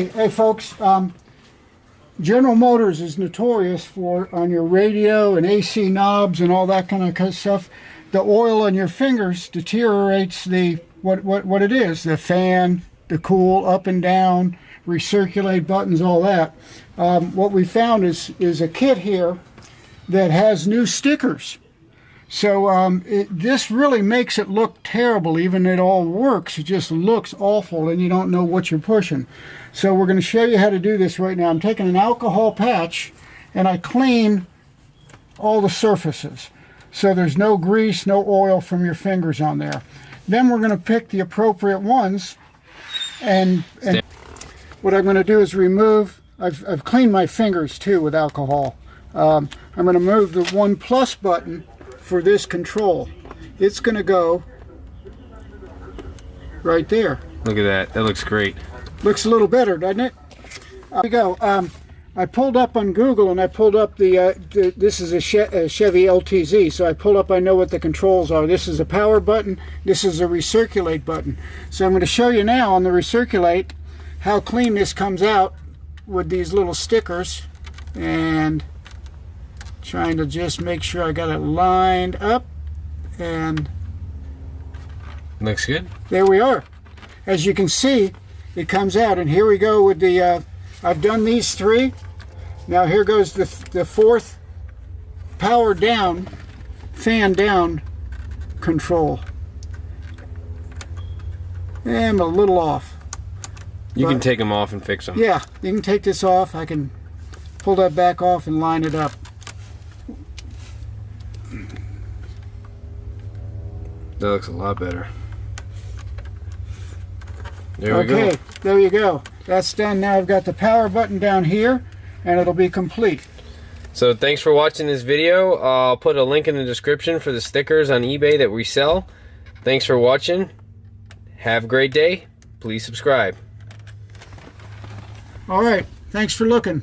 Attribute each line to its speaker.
Speaker 1: Hey folks, General Motors is notorious for, on your radio and AC knobs and all that kind of stuff, the oil on your fingers deteriorates what it is, the fan, the cool, up and down, recirculate buttons, all that. What we found is a kit here that has new stickers. So this really makes it look terrible. Even it all works, it just looks awful and you don't know what you're pushing. So we're going to show you how to do this right now. I'm taking an alcohol patch and I clean all the surfaces. So there's no grease, no oil from your fingers on there. Then we're going to pick the appropriate ones, and what I'm going to do is remove, I've cleaned my fingers too with alcohol. I'm going to move the 1+ button for this control. It's going to go right there.
Speaker 2: Look at that. That looks great.
Speaker 1: Looks a little better, doesn't it? There we go. I pulled up on Google and I pulled up this is a Chevy LTZ, so I pulled up, I know what the controls are. This is a power button, this is a recirculate button. So I'm going to show you now on the recirculate how clean this comes out with these little stickers, and trying to just make sure I got it lined up, and
Speaker 2: looks good.
Speaker 1: There we are. As you can see, it comes out, and here we go with the I've done these 3. Now here goes the 4th power down, fan down control. And I'm a little off.
Speaker 2: You can take them off and fix them.
Speaker 1: Yeah, you can take this off. I can pull that back off and line it up.
Speaker 2: That looks a lot better. There we go.
Speaker 1: Okay, there you go. That's done. Now I've got the power button down here, and it'll be complete.
Speaker 2: So thanks for watching this video. I'll put a link in the description for the stickers on eBay that we sell. Thanks for watching. Have a great day. Please subscribe.
Speaker 1: All right. Thanks for looking.